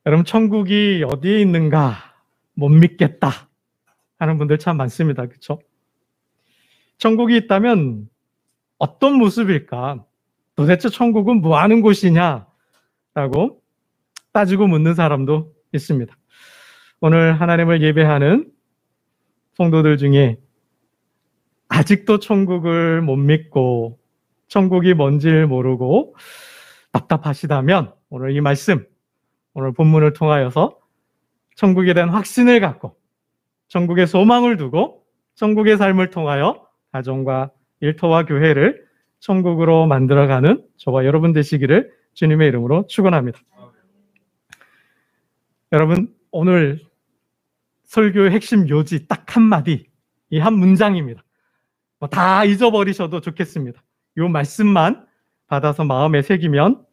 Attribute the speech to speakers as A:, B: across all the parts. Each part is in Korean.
A: 여러분, 천국이 어디에 있는가 못 믿겠다 하는 분들 참 많습니다. 그렇죠? 천국이 있다면 어떤 모습일까? 도대체 천국은 뭐 하는 곳이냐? 라고 따지고 묻는 사람도 있습니다. 오늘 하나님을 예배하는 성도들 중에 아직도 천국을 못 믿고 천국이 뭔지를 모르고 답답하시다면 오늘 이 말씀, 오늘 본문을 통하여서 천국에 대한 확신을 갖고 천국의 소망을 두고 천국의 삶을 통하여 가정과 일터와 교회를 천국으로 만들어가는 저와 여러분 되시기를 주님의 이름으로 축원합니다. 여러분, 오늘 설교의 핵심 요지 딱 한마디, 이 한 문장입니다. 다 잊어버리셔도 좋겠습니다. 이 말씀만 받아서 마음에 새기면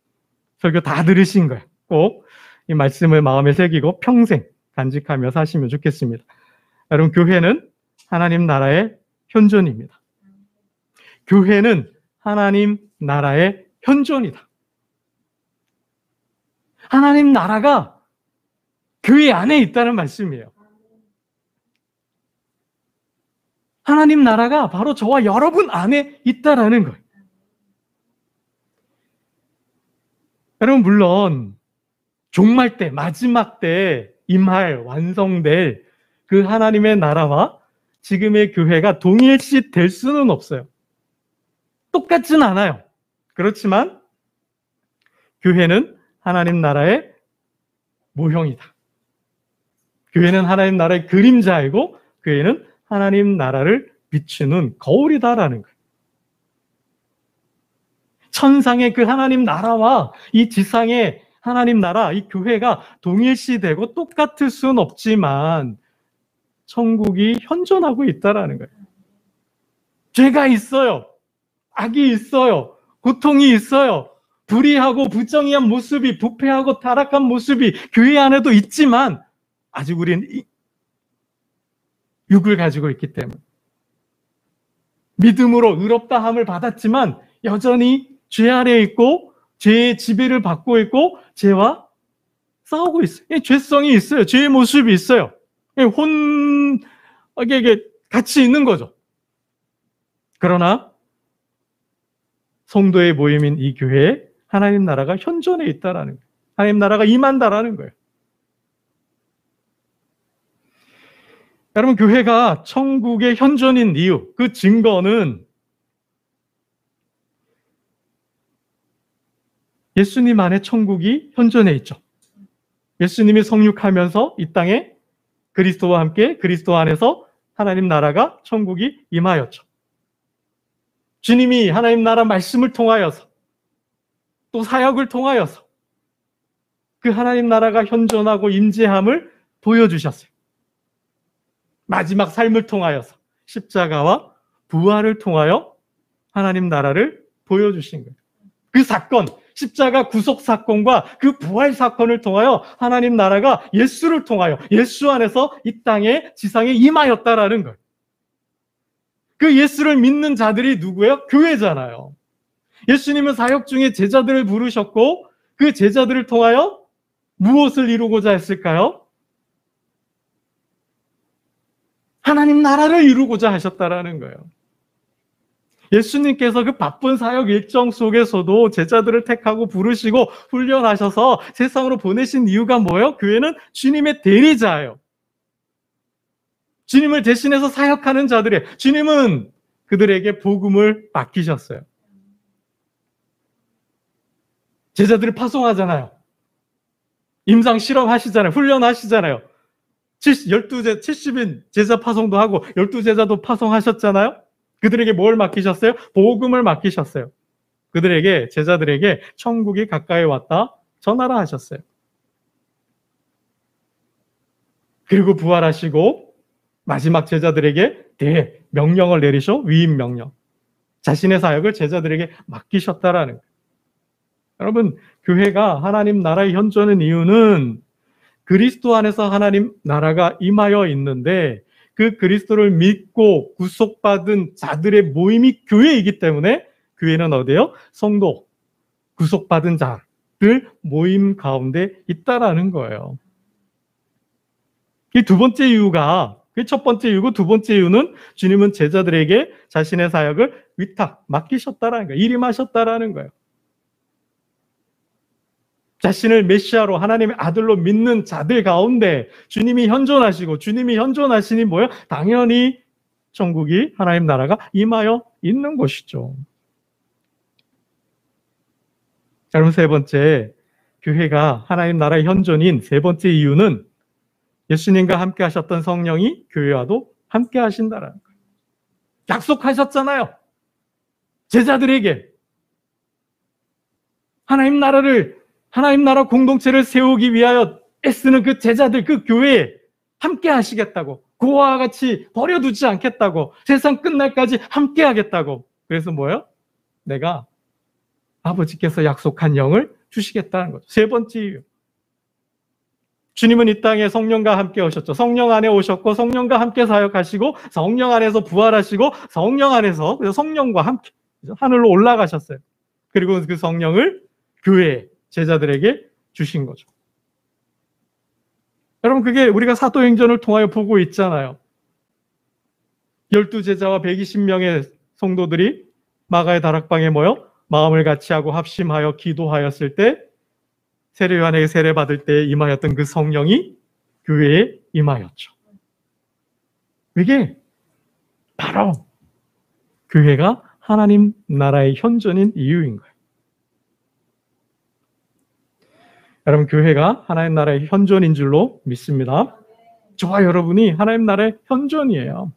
A: 설교 다 들으신 거예요. 꼭 이 말씀을 마음에 새기고 평생 간직하며 사시면 좋겠습니다. 여러분, 교회는 하나님 나라의 현존입니다. 교회는 하나님 나라의 현존이다. 하나님 나라가 교회 안에 있다는 말씀이에요. 하나님 나라가 바로 저와 여러분 안에 있다라는 거예요. 여러분, 물론 종말 때, 마지막 때 임할, 완성될 그 하나님의 나라와 지금의 교회가 동일시 될 수는 없어요. 똑같진 않아요. 그렇지만 교회는 하나님 나라의 모형이다. 교회는 하나님 나라의 그림자이고 교회는 하나님 나라를 비추는 거울이다라는 거예요. 천상의 그 하나님 나라와 이 지상의 하나님 나라, 이 교회가 동일시되고 똑같을 수는 없지만 천국이 현존하고 있다라는 거예요. 죄가 있어요. 악이 있어요. 고통이 있어요. 불의하고 부정의한 모습이, 부패하고 타락한 모습이 교회 안에도 있지만 아직 우리는 육을 가지고 있기 때문에 믿음으로 의롭다함을 받았지만 여전히 죄 아래에 있고 죄의 지배를 받고 있고 죄와 싸우고 있어요. 죄성이 있어요. 죄의 모습이 있어요. 이게 같이 있는 거죠. 그러나 성도의 모임인 이 교회에 하나님 나라가 현존해 있다라는 거예요. 하나님 나라가 임한다라는 거예요. 여러분, 교회가 천국의 현존인 이유, 그 증거는 예수님 안에 천국이 현존해 있죠. 예수님이 성육하면서 이 땅에 그리스도와 함께 그리스도 안에서 하나님 나라가 천국이 임하였죠. 주님이 하나님 나라 말씀을 통하여서 또 사역을 통하여서 그 하나님 나라가 현존하고 임재함을 보여주셨어요. 마지막 삶을 통하여서 십자가와 부활을 통하여 하나님 나라를 보여주신 거예요. 그 사건, 십자가 구속 사건과 그 부활 사건을 통하여 하나님 나라가 예수를 통하여 예수 안에서 이 땅에 지상에 임하였다라는 거예요. 그 예수를 믿는 자들이 누구예요? 교회잖아요. 예수님은 사역 중에 제자들을 부르셨고 그 제자들을 통하여 무엇을 이루고자 했을까요? 하나님 나라를 이루고자 하셨다라는 거예요. 예수님께서 그 바쁜 사역 일정 속에서도 제자들을 택하고 부르시고 훈련하셔서 세상으로 보내신 이유가 뭐예요? 교회는 주님의 대리자예요. 주님을 대신해서 사역하는 자들이에요. 주님은 그들에게 복음을 맡기셨어요. 제자들을 파송하잖아요. 임상 실험하시잖아요. 훈련하시잖아요. 70인 제자 파송도 하고 12제자도 파송하셨잖아요. 그들에게 뭘 맡기셨어요? 복음을 맡기셨어요. 그들에게, 제자들에게 천국이 가까이 왔다 전하라 하셨어요. 그리고 부활하시고 마지막 제자들에게 대명령을 내리셔 위임 명령. 자신의 사역을 제자들에게 맡기셨다라는 거예요. 여러분, 교회가 하나님 나라의 현존인 이유는 그리스도 안에서 하나님 나라가 임하여 있는데 그 그리스도를 믿고 구속받은 자들의 모임이 교회이기 때문에 교회는 어디예요? 성도, 구속받은 자, 모임 가운데 있다라는 거예요. 이 두 번째 이유가, 그 첫 번째 이유고 두 번째 이유는 주님은 제자들에게 자신의 사역을 맡기셨다라는 거예요. 일임하셨다라는 거예요. 자신을 메시아로 하나님의 아들로 믿는 자들 가운데 주님이 현존하시고, 주님이 현존하시니 뭐예요? 당연히 천국이, 하나님 나라가 임하여 있는 것이죠. 여러분, 세 번째, 교회가 하나님 나라의 현존인 세 번째 이유는 예수님과 함께 하셨던 성령이 교회와도 함께 하신다는 거예요. 약속하셨잖아요. 제자들에게 하나님 나라 공동체를 세우기 위하여 애쓰는 그 제자들, 그 교회에 함께 하시겠다고, 그와 같이 버려두지 않겠다고, 세상 끝날까지 함께 하겠다고. 그래서 뭐예요? 내가 아버지께서 약속한 영을 주시겠다는 거죠. 세 번째 이유. 주님은 이 땅에 성령과 함께 오셨죠. 성령 안에 오셨고, 성령과 함께 사역하시고, 성령 안에서 부활하시고, 성령 안에서 성령과 함께 하늘로 올라가셨어요. 그리고 그 성령을 교회 제자들에게 주신 거죠. 여러분, 그게 우리가 사도행전을 통하여 보고 있잖아요. 12제자와 120명의 성도들이 마가의 다락방에 모여 마음을 같이하고 합심하여 기도하였을 때, 세례요한에게 세례받을 때 임하였던 그 성령이 교회에 임하였죠. 이게 바로 교회가 하나님 나라의 현존인 이유인 거예요. 여러분, 교회가 하나님 나라의 현존인 줄로 믿습니다. 저와 여러분이 하나님 나라의 현존이에요.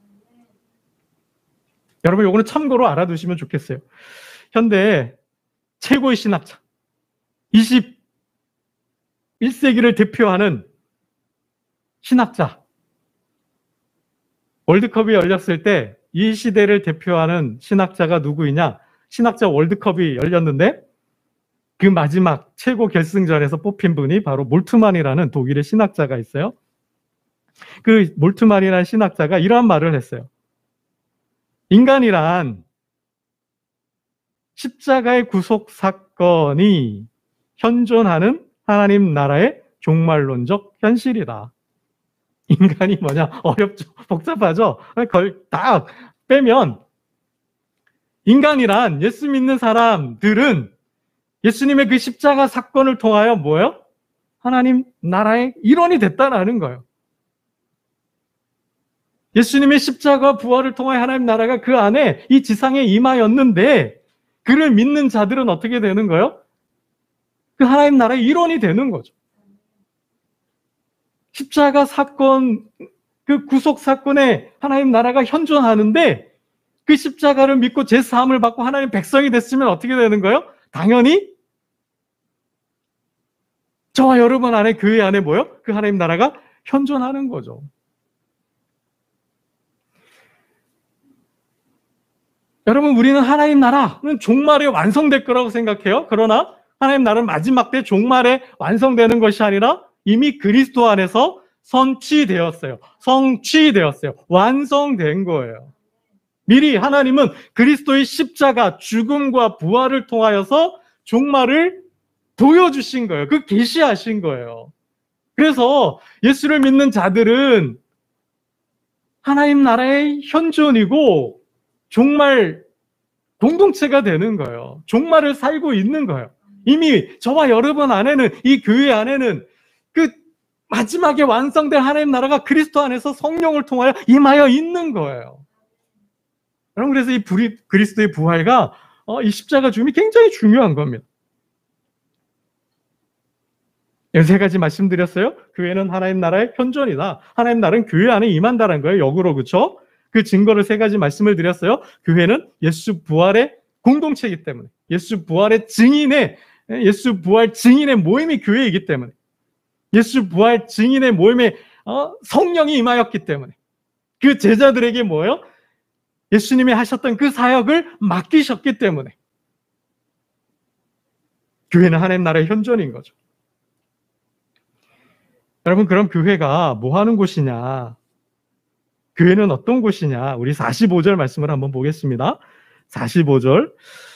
A: 여러분, 요거는 참고로 알아두시면 좋겠어요. 현대 최고의 신학자, 21세기를 대표하는 신학자, 월드컵이 열렸을 때 이 시대를 대표하는 신학자가 누구이냐? 신학자 월드컵이 열렸는데 그 마지막 최고 결승전에서 뽑힌 분이 바로 몰트만이라는 독일의 신학자가 있어요. 그 몰트만이라는 신학자가 이러한 말을 했어요. 인간이란 십자가의 구속 사건이 현존하는 하나님 나라의 종말론적 현실이다. 인간이 뭐냐? 어렵죠. 복잡하죠? 그걸 다 빼면 인간이란, 예수 믿는 사람들은 예수님의 그 십자가 사건을 통하여 뭐예요? 하나님 나라의 일원이 됐다라는 거예요. 예수님의 십자가 부활을 통하여 하나님 나라가 그 안에 이 지상에 임하였는데, 그를 믿는 자들은 어떻게 되는 거예요? 그 하나님 나라의 일원이 되는 거죠. 십자가 사건, 그 구속 사건에 하나님 나라가 현존하는데, 그 십자가를 믿고 제사함을 받고 하나님 백성이 됐으면 어떻게 되는 거예요? 당연히 저와 여러분 안에, 교회 안에 뭐예요? 그 하나님 나라가 현존하는 거죠. 여러분, 우리는 하나님 나라는 종말에 완성될 거라고 생각해요. 그러나 하나님 나라는 마지막 때 종말에 완성되는 것이 아니라 이미 그리스도 안에서 성취되었어요. 완성된 거예요. 미리 하나님은 그리스도의 십자가, 죽음과 부활을 통하여서 종말을 보여주신 거예요. 그 계시하신 거예요. 그래서 예수를 믿는 자들은 하나님 나라의 현존이고 종말 공동체가 되는 거예요. 종말을 살고 있는 거예요. 이미 저와 여러분 안에는, 이 교회 안에는 그 마지막에 완성될 하나님 나라가 그리스도 안에서 성령을 통하여 임하여 있는 거예요. 여러분, 그래서 이 그리스도의 부활과 이 십자가 죽음이 굉장히 중요한 겁니다. 세 가지 말씀드렸어요. 교회는 하나님 나라의 현존이다. 하나님 나라는 교회 안에 임한다는 거예요. 역으로, 그렇죠? 그 증거를 세 가지 말씀을 드렸어요. 교회는 예수 부활의 공동체이기 때문에, 예수 부활 증인의 모임이 교회이기 때문에, 예수 부활 증인의 모임에 성령이 임하였기 때문에, 그 제자들에게 뭐예요? 예수님이 하셨던 그 사역을 맡기셨기 때문에 교회는 하나님 나라의 현존인 거죠. 여러분, 그럼 교회가 뭐 하는 곳이냐? 교회는 어떤 곳이냐? 우리 45절 말씀을 한번 보겠습니다. 45절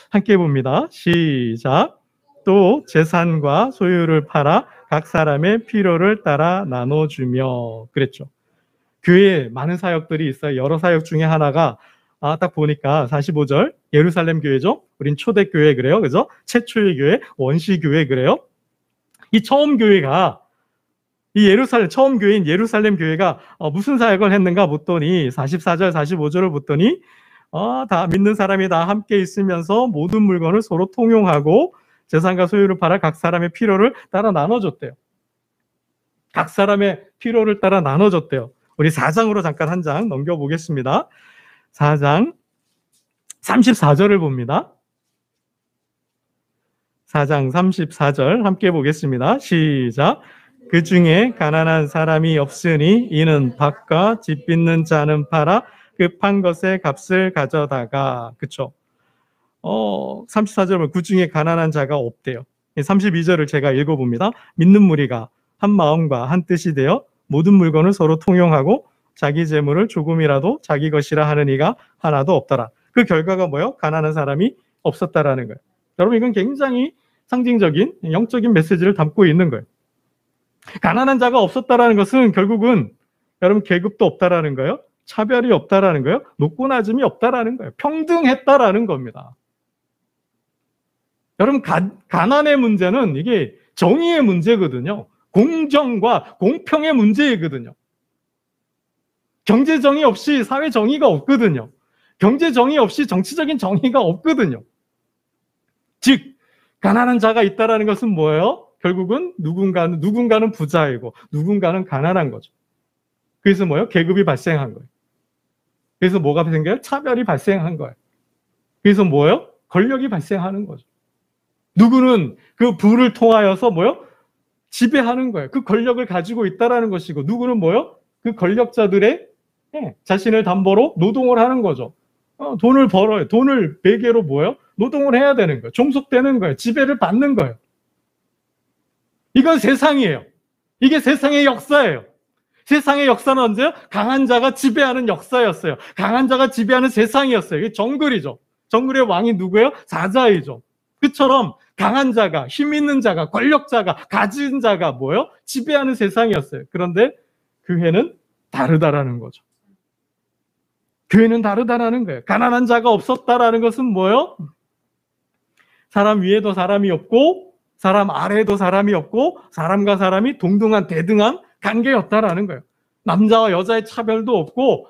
A: 함께 봅니다. 시작. 또 재산과 소유를 팔아 각 사람의 필요를 따라 나눠주며 그랬죠. 교회에 많은 사역들이 있어요. 여러 사역 중에 하나가 딱 보니까 45절 예루살렘 교회죠. 우린 초대교회 그래요. 그죠? 최초의 교회, 원시교회 그래요. 이 처음 교회가 처음 교회인 예루살렘 교회가 무슨 사역을 했는가 봤더니 44절, 45절을 봤더니 다 믿는 사람이 다 함께 있으면서 모든 물건을 서로 통용하고 재산과 소유를 팔아 각 사람의 필요를 따라 나눠줬대요. 각 사람의 필요를 따라 나눠줬대요. 우리 4장으로 잠깐 한 장 넘겨보겠습니다. 4장 34절을 봅니다. 4장 34절 함께 보겠습니다. 시작. 그 중에 가난한 사람이 없으니 이는 밭과 집 빚는 자는 팔아 그 판 것의 값을 가져다가 그쵸? 34절 보면 그 중에 가난한 자가 없대요. 32절을 제가 읽어봅니다. 믿는 무리가 한 마음과 한 뜻이 되어 모든 물건을 서로 통용하고 자기 재물을 조금이라도 자기 것이라 하는 이가 하나도 없더라. 그 결과가 뭐예요? 가난한 사람이 없었다라는 거예요. 여러분 이건 굉장히 상징적인 영적인 메시지를 담고 있는 거예요. 가난한 자가 없었다라는 것은 결국은 여러분 계급도 없다라는 거예요. 차별이 없다라는 거예요. 높고 낮음이 없다라는 거예요. 평등했다라는 겁니다. 여러분 가난의 문제는 이게 정의의 문제거든요. 공정과 공평의 문제이거든요. 경제 정의 없이 사회 정의가 없거든요. 경제 정의 없이 정치적인 정의가 없거든요. 즉 가난한 자가 있다라는 것은 뭐예요? 결국은 누군가는 부자이고 누군가는 가난한 거죠. 그래서 뭐예요? 계급이 발생한 거예요. 그래서 뭐가 생겨요? 차별이 발생한 거예요. 그래서 뭐예요? 권력이 발생하는 거죠. 누구는 그 부를 통하여서 뭐예요? 지배하는 거예요. 그 권력을 가지고 있다라는 것이고 누구는 뭐예요? 그 권력자들의 자신을 담보로 노동을 하는 거죠. 돈을 벌어요. 돈을 매개로 뭐예요? 노동을 해야 되는 거예요. 종속되는 거예요. 지배를 받는 거예요. 이건 세상이에요. 이게 세상의 역사예요. 세상의 역사는 언제요? 강한 자가 지배하는 역사였어요. 강한 자가 지배하는 세상이었어요. 이게 정글이죠. 정글의 왕이 누구예요? 사자이죠. 그처럼 강한 자가, 힘 있는 자가, 권력자가, 가진 자가 뭐예요? 지배하는 세상이었어요. 그런데 교회는 다르다라는 거죠. 교회는 다르다라는 거예요. 가난한 자가 없었다라는 것은 뭐예요? 사람 위에도 사람이 없고 사람 아래에도 사람이 없고 사람과 사람이 동등한 대등한 관계였다라는 거예요. 남자와 여자의 차별도 없고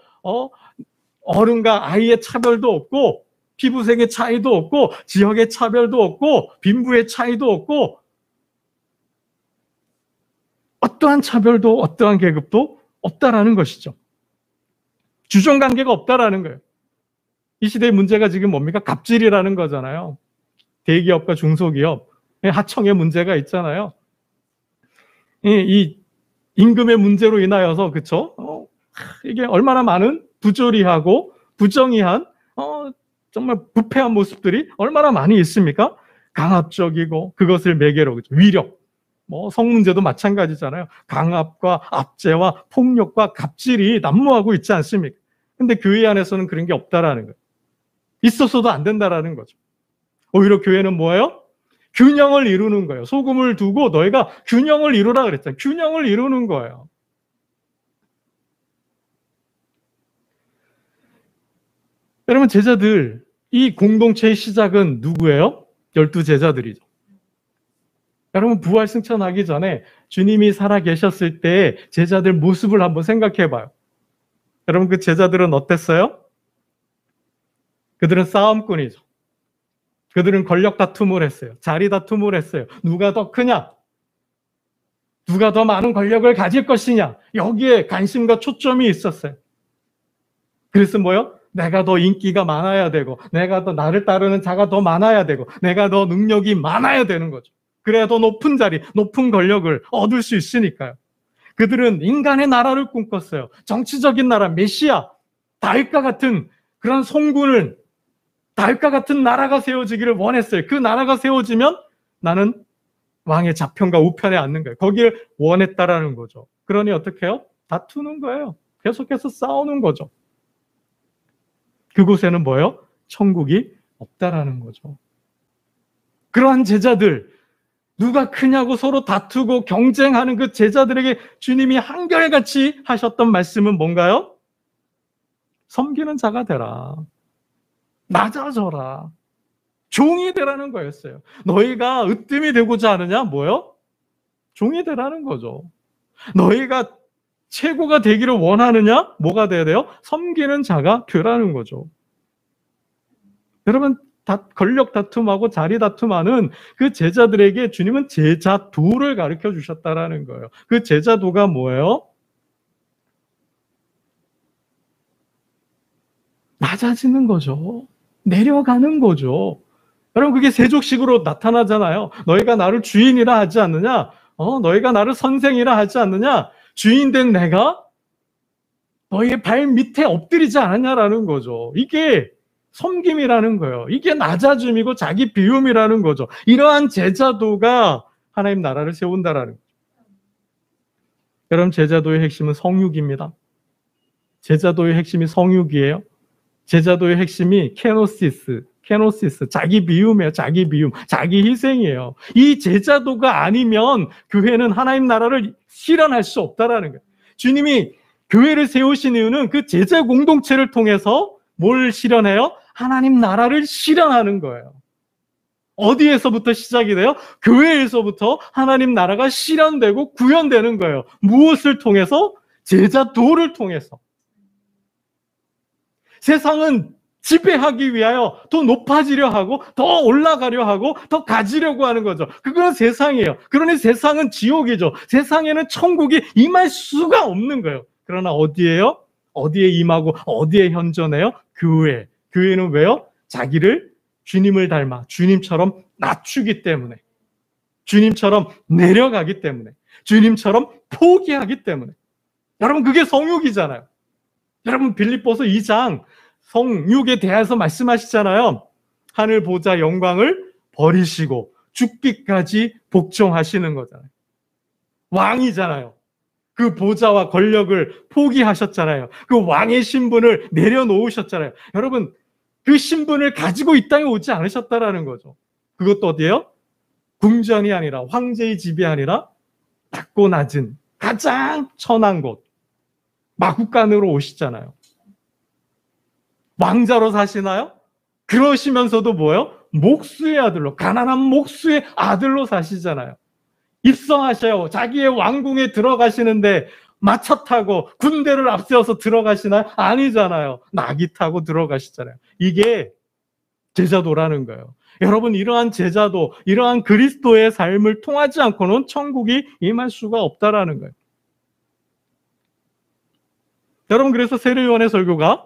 A: 어른과 아이의 차별도 없고 피부색의 차이도 없고 지역의 차별도 없고 빈부의 차이도 없고 어떠한 차별도 어떠한 계급도 없다라는 것이죠. 주종관계가 없다라는 거예요. 이 시대의 문제가 지금 뭡니까? 갑질이라는 거잖아요. 대기업과 중소기업, 하청의 문제가 있잖아요. 이 임금의 문제로 인하여서 그쵸? 이게 얼마나 많은 부조리하고 부정의한 정말 부패한 모습들이 얼마나 많이 있습니까? 강압적이고 그것을 매개로 그쵸? 위력, 성 문제도 마찬가지잖아요. 강압과 압제와 폭력과 갑질이 난무하고 있지 않습니까? 근데 교회 안에서는 그런 게 없다라는 거예요. 있었어도 안 된다라는 거죠. 오히려 교회는 뭐예요? 균형을 이루는 거예요. 소금을 두고 너희가 균형을 이루라 그랬잖아요. 균형을 이루는 거예요. 여러분 제자들, 이 공동체의 시작은 누구예요? 12제자들이죠. 여러분 부활 승천하기 전에 주님이 살아계셨을 때 제자들 모습을 한번 생각해 봐요. 여러분 그 제자들은 어땠어요? 그들은 싸움꾼이죠. 그들은 권력 다툼을 했어요. 자리 다툼을 했어요. 누가 더 크냐? 누가 더 많은 권력을 가질 것이냐? 여기에 관심과 초점이 있었어요. 그래서 뭐요? 내가 더 인기가 많아야 되고 내가 더 나를 따르는 자가 더 많아야 되고 내가 더 능력이 많아야 되는 거죠. 그래야 더 높은 자리, 높은 권력을 얻을 수 있으니까요. 그들은 인간의 나라를 꿈꿨어요. 정치적인 나라, 메시아, 다윗과 같은 그런 송군을 다윗과 같은 나라가 세워지기를 원했어요. 그 나라가 세워지면 나는 왕의 좌편과 우편에 앉는 거예요. 거기를 원했다라는 거죠. 그러니 어떻게 해요? 다투는 거예요. 계속해서 싸우는 거죠. 그곳에는 뭐예요? 천국이 없다라는 거죠. 그러한 제자들, 누가 크냐고 서로 다투고 경쟁하는 그 제자들에게 주님이 한결같이 하셨던 말씀은 뭔가요? 섬기는 자가 되라. 낮아져라. 종이 되라는 거였어요. 너희가 으뜸이 되고자 하느냐? 뭐요? 종이 되라는 거죠. 너희가 최고가 되기를 원하느냐? 뭐가 돼야 돼요? 섬기는 자가 되라는 거죠. 여러분, 권력 다툼하고 자리 다툼하는 그 제자들에게 주님은 제자도를 가르쳐 주셨다라는 거예요. 그 제자도가 뭐예요? 낮아지는 거죠. 내려가는 거죠. 여러분, 그게 세족식으로 나타나잖아요. 너희가 나를 주인이라 하지 않느냐? 너희가 나를 선생이라 하지 않느냐? 주인 된 내가 너희의 발 밑에 엎드리지 않았냐라는 거죠. 이게 섬김이라는 거예요. 이게 낮아짐이고 자기 비움이라는 거죠. 이러한 제자도가 하나님 나라를 세운다라는 거죠. 여러분, 제자도의 핵심은 성육입니다. 제자도의 핵심이 성육이에요. 제자도의 핵심이 케노시스, 자기 비움이에요. 자기 비움, 자기 희생이에요. 이 제자도가 아니면 교회는 하나님 나라를 실현할 수 없다라는 거예요. 주님이 교회를 세우신 이유는 그 제자 공동체를 통해서 뭘 실현해요? 하나님 나라를 실현하는 거예요. 어디에서부터 시작이 돼요? 교회에서부터 하나님 나라가 실현되고 구현되는 거예요. 무엇을 통해서? 제자도를 통해서. 세상은 지배하기 위하여 더 높아지려 하고 더 올라가려 하고 더 가지려고 하는 거죠. 그건 세상이에요. 그러니 세상은 지옥이죠. 세상에는 천국이 임할 수가 없는 거예요. 그러나 어디에요? 어디에 임하고 어디에 현존해요? 교회. 교회는 왜요? 자기를 주님을 닮아 주님처럼 낮추기 때문에, 주님처럼 내려가기 때문에, 주님처럼 포기하기 때문에. 여러분, 그게 성육이잖아요. 여러분, 빌립보서 2장 성육에 대해서 말씀하시잖아요. 하늘 보좌 영광을 버리시고 죽기까지 복종하시는 거잖아요. 왕이잖아요. 그 보좌와 권력을 포기하셨잖아요. 그 왕의 신분을 내려놓으셨잖아요. 여러분, 그 신분을 가지고 이 땅에 오지 않으셨다라는 거죠. 그것도 어디예요? 궁전이 아니라, 황제의 집이 아니라 낮고 낮은 가장 천한 곳, 마국간으로 오시잖아요. 왕자로 사시나요? 그러시면서도 뭐예요? 목수의 아들로, 가난한 목수의 아들로 사시잖아요. 입성하셔요. 자기의 왕궁에 들어가시는데 마차 타고 군대를 앞세워서 들어가시나요? 아니잖아요. 나귀 타고 들어가시잖아요. 이게 제자도라는 거예요. 여러분, 이러한 제자도, 이러한 그리스도의 삶을 통하지 않고는 천국이 임할 수가 없다라는 거예요. 여러분, 그래서 세례요한의 설교가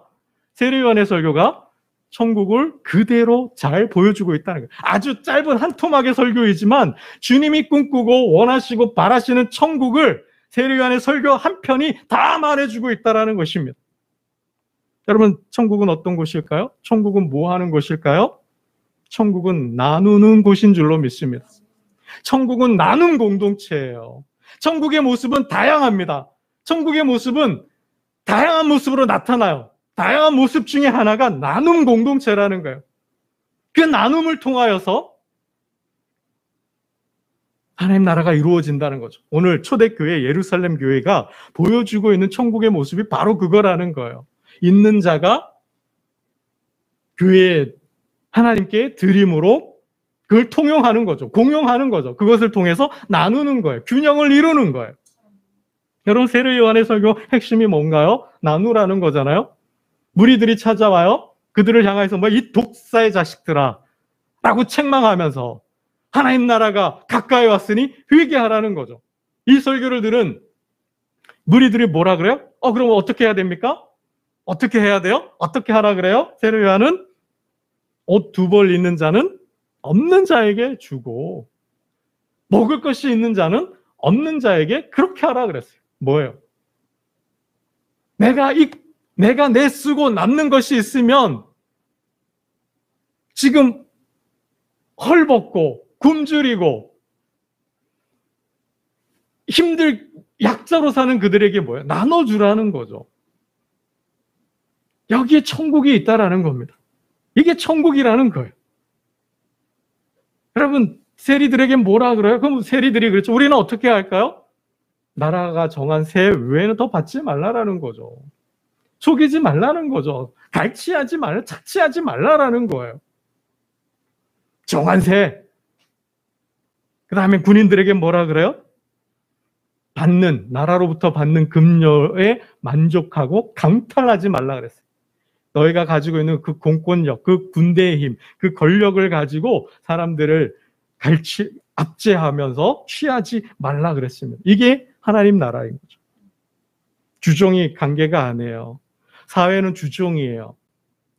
A: 천국을 그대로 잘 보여주고 있다는 거예요. 아주 짧은 한 토막의 설교이지만 주님이 꿈꾸고 원하시고 바라시는 천국을 세례요한의 설교 한 편이 다 말해주고 있다는 것입니다. 여러분, 천국은 어떤 곳일까요? 천국은 뭐 하는 곳일까요? 천국은 나누는 곳인 줄로 믿습니다. 천국은 나눔 공동체예요. 천국의 모습은 다양합니다. 천국의 모습은 다양한 모습으로 나타나요. 다양한 모습 중에 하나가 나눔 공동체라는 거예요. 그 나눔을 통하여서 하나님 나라가 이루어진다는 거죠. 오늘 초대교회 예루살렘 교회가 보여주고 있는 천국의 모습이 바로 그거라는 거예요. 있는 자가 교회에 하나님께 드림으로 그걸 통용하는 거죠. 공용하는 거죠. 그것을 통해서 나누는 거예요. 균형을 이루는 거예요. 여러분, 세례 요한의 설교 핵심이 뭔가요? 나누라는 거잖아요. 무리들이 찾아와요. 그들을 향해서 이 독사의 자식들아 라고 책망하면서 하나님 나라가 가까이 왔으니 회개하라는 거죠. 이 설교를 들은 무리들이 뭐라 그래요? 그럼 어떻게 해야 됩니까? 어떻게 해야 돼요? 어떻게 하라 그래요? 세례 요한은 옷 2벌 있는 자는 없는 자에게 주고 먹을 것이 있는 자는 없는 자에게 그렇게 하라 그랬어요. 뭐예요? 내가 내쓰고 남는 것이 있으면 지금 헐벗고 굶주리고 약자로 사는 그들에게 뭐예요? 나눠주라는 거죠. 여기에 천국이 있다라는 겁니다. 이게 천국이라는 거예요. 여러분, 세리들에게 뭐라 그래요? 그럼 세리들이 그랬죠. 우리는 어떻게 할까요? 나라가 정한 세 외에는 더 받지 말라라는 거죠. 속이지 말라는 거죠. 갈취하지 말라, 착취하지 말라라는 거예요. 정한 세. 그 다음에 군인들에게 뭐라 그래요? 나라로부터 받는 급료에 만족하고 강탈하지 말라 그랬어요. 너희가 가지고 있는 그 공권력, 그 군대의 힘, 그 권력을 가지고 사람들을 압제하면서 취하지 말라 그랬습니다. 이게 하나님 나라인 거죠. 주종이 관계가 아니에요. 사회는 주종이에요.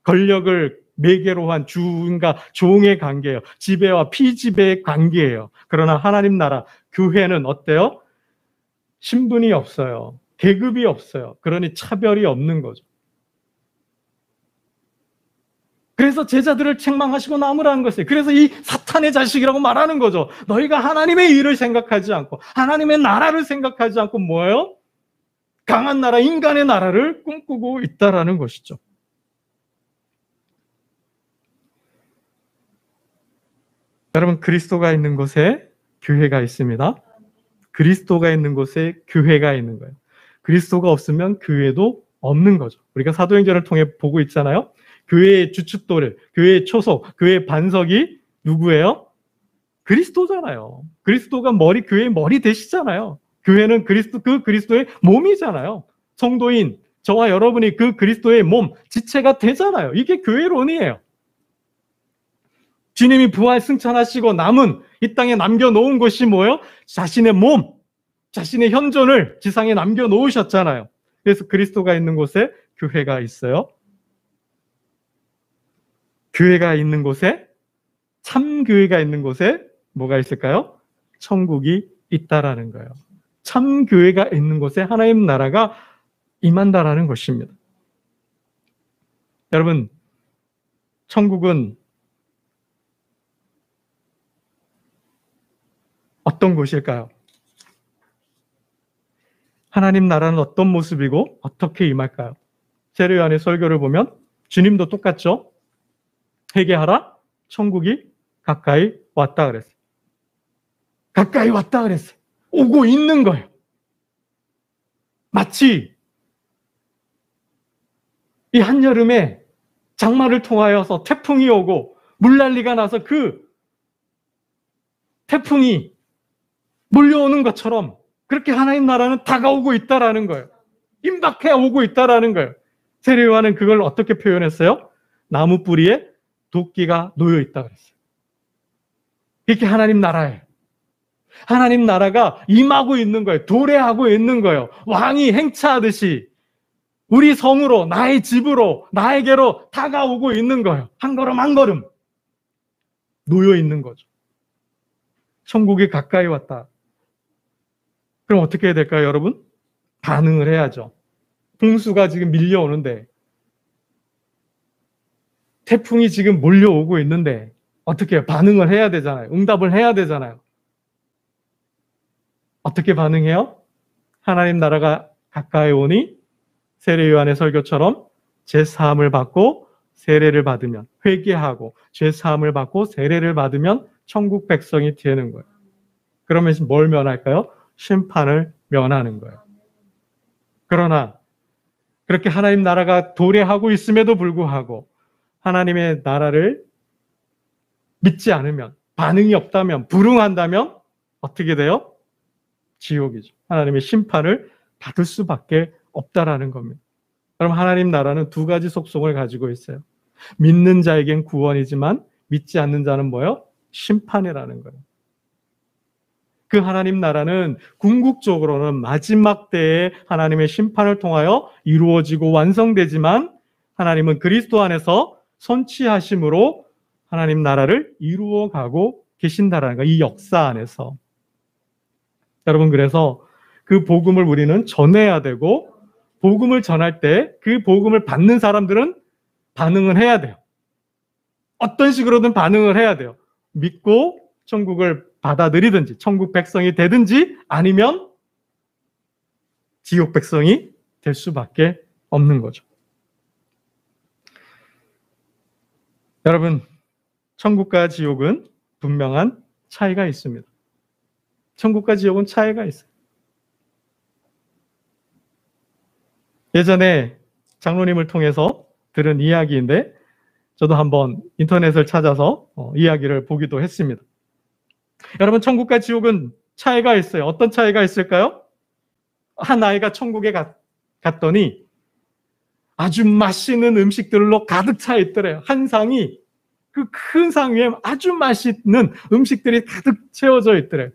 A: 권력을 매개로 한 주인과 종의 관계예요. 지배와 피지배의 관계예요. 그러나 하나님 나라, 교회는 어때요? 신분이 없어요. 계급이 없어요. 그러니 차별이 없는 거죠. 그래서 제자들을 책망하시고 나무라는 것이에요. 그래서 이 사탄의 자식이라고 말하는 거죠. 너희가 하나님의 일을 생각하지 않고 하나님의 나라를 생각하지 않고 뭐예요? 강한 나라, 인간의 나라를 꿈꾸고 있다라는 것이죠. 여러분, 그리스도가 있는 곳에 교회가 있습니다. 그리스도가 있는 곳에 교회가 있는 거예요. 그리스도가 없으면 교회도 없는 거죠. 우리가 사도행전을 통해 보고 있잖아요. 교회의 주춧돌, 교회의 초석, 교회의 반석이 누구예요? 그리스도잖아요. 그리스도가 교회의 머리 되시잖아요. 교회는 그리스도의 몸이잖아요. 성도인 저와 여러분이 그 그리스도의 몸, 지체가 되잖아요. 이게 교회론이에요. 주님이 부활 승천하시고 남은 이 땅에 남겨놓은 것이 뭐예요? 자신의 몸, 자신의 현존을 지상에 남겨놓으셨잖아요. 그래서 그리스도가 있는 곳에 교회가 있어요. 교회가 있는 곳에, 참 교회가 있는 곳에 뭐가 있을까요? 천국이 있다라는 거예요. 참 교회가 있는 곳에 하나님 나라가 임한다라는 것입니다. 여러분, 천국은 어떤 곳일까요? 하나님 나라는 어떤 모습이고 어떻게 임할까요? 세례요한의 설교를 보면 주님도 똑같죠? 회개하라, 천국이 가까이 왔다 그랬어요. 가까이 왔다 그랬어요. 오고 있는 거예요. 마치 이 한여름에 장마를 통하여서 태풍이 오고 물난리가 나서 그 태풍이 몰려오는 것처럼 그렇게 하나님 나라는 다가오고 있다라는 거예요. 임박해 오고 있다라는 거예요. 세례요한은 그걸 어떻게 표현했어요? 나무 뿌리에 도끼가 놓여 있다 그랬어요. 이게 하나님 나라예요. 하나님 나라가 임하고 있는 거예요. 도래하고 있는 거예요. 왕이 행차하듯이 우리 성으로, 나의 집으로, 나에게로 다가오고 있는 거예요. 한 걸음 한 걸음 놓여 있는 거죠. 천국이 가까이 왔다. 그럼 어떻게 해야 될까요, 여러분? 반응을 해야죠. 홍수가 지금 밀려오는데, 태풍이 지금 몰려오고 있는데 어떻게 해요? 반응을 해야 되잖아요. 응답을 해야 되잖아요. 어떻게 반응해요? 하나님 나라가 가까이 오니 세례요한의 설교처럼 제사함을 받고 세례를 받으면, 회개하고 제사함을 받고 세례를 받으면 천국 백성이 되는 거예요. 그러면 뭘 면할까요? 심판을 면하는 거예요. 그러나 그렇게 하나님 나라가 도래하고 있음에도 불구하고 하나님의 나라를 믿지 않으면, 반응이 없다면, 불응한다면 어떻게 돼요? 지옥이죠. 하나님의 심판을 받을 수밖에 없다라는 겁니다. 그럼 하나님 나라는 두 가지 속성을 가지고 있어요. 믿는 자에겐 구원이지만 믿지 않는 자는 뭐예요? 심판이라는 거예요. 그 하나님 나라는 궁극적으로는 마지막 때에 하나님의 심판을 통하여 이루어지고 완성되지만 하나님은 그리스도 안에서 선취하심으로 하나님 나라를 이루어가고 계신다라는 거예요. 이 역사 안에서. 여러분, 그래서 그 복음을 우리는 전해야 되고, 복음을 전할 때 그 복음을 받는 사람들은 반응을 해야 돼요. 어떤 식으로든 반응을 해야 돼요. 믿고 천국을 받아들이든지 천국 백성이 되든지 아니면 지옥 백성이 될 수밖에 없는 거죠. 여러분, 천국과 지옥은 분명한 차이가 있습니다. 천국과 지옥은 차이가 있어요. 예전에 장로님을 통해서 들은 이야기인데 저도 한번 인터넷을 찾아서 이야기를 보기도 했습니다. 여러분, 천국과 지옥은 차이가 있어요. 어떤 차이가 있을까요? 한 아이가 천국에 갔더니 아주 맛있는 음식들로 가득 차 있더래요. 한 상이, 그 큰 상 위에 아주 맛있는 음식들이 가득 채워져 있더래요.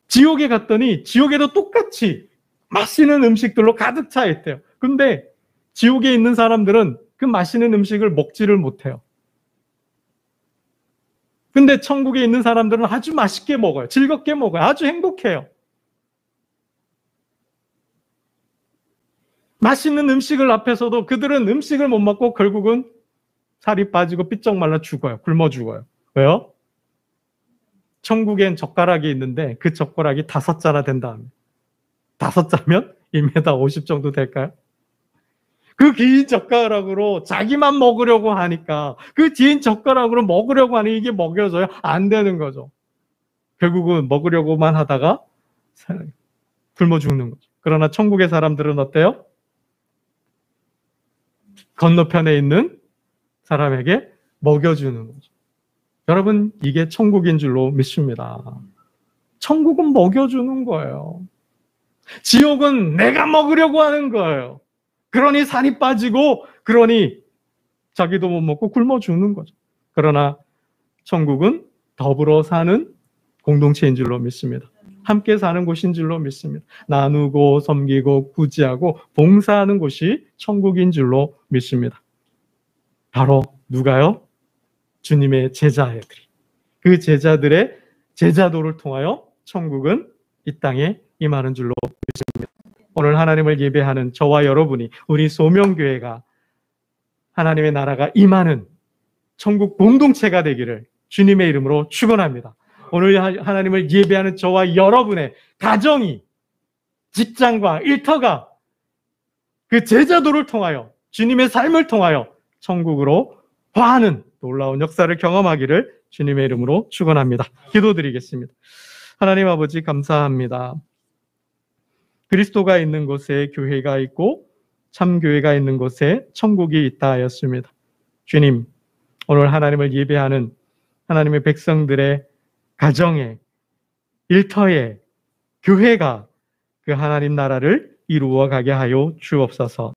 A: 지옥에 갔더니 지옥에도 똑같이 맛있는 음식들로 가득 차 있대요. 근데 지옥에 있는 사람들은 그 맛있는 음식을 먹지를 못해요. 근데 천국에 있는 사람들은 아주 맛있게 먹어요. 즐겁게 먹어요. 아주 행복해요. 맛있는 음식을 앞에서도 그들은 음식을 못 먹고 결국은 살이 빠지고 삐쩍 말라 죽어요. 굶어 죽어요. 왜요? 천국엔 젓가락이 있는데 그 젓가락이 5자나 된다. 5자면 1m 50 정도 될까요? 그 긴 젓가락으로 자기만 먹으려고 하니까 그 긴 젓가락으로 먹으려고 하니 이게 먹여져요? 안 되는 거죠. 결국은 먹으려고만 하다가 굶어 죽는 거죠. 그러나 천국의 사람들은 어때요? 건너편에 있는 사람에게 먹여주는 거죠. 여러분, 이게 천국인 줄로 믿습니다. 천국은 먹여주는 거예요. 지옥은 내가 먹으려고 하는 거예요. 그러니 살이 빠지고 그러니 자기도 못 먹고 굶어 죽는 거죠. 그러나 천국은 더불어 사는 공동체인 줄로 믿습니다. 함께 사는 곳인 줄로 믿습니다. 나누고 섬기고 구제하고 봉사하는 곳이 천국인 줄로 믿습니다. 바로 누가요? 주님의 제자애들이. 그 제자들의 제자도를 통하여 천국은 이 땅에 임하는 줄로 믿습니다. 오늘 하나님을 예배하는 저와 여러분이, 우리 소명교회가 하나님의 나라가 임하는 천국 공동체가 되기를 주님의 이름으로 축원합니다. 오늘 하나님을 예배하는 저와 여러분의 가정이, 직장과 일터가 그 제자도를 통하여, 주님의 삶을 통하여 천국으로 화하는 놀라운 역사를 경험하기를 주님의 이름으로 축원합니다. 기도드리겠습니다. 하나님 아버지, 감사합니다. 그리스도가 있는 곳에 교회가 있고 참교회가 있는 곳에 천국이 있다 하였습니다. 주님, 오늘 하나님을 예배하는 하나님의 백성들의 가정에, 일터에, 교회가 그 하나님 나라를 이루어 가게 하여 주옵소서.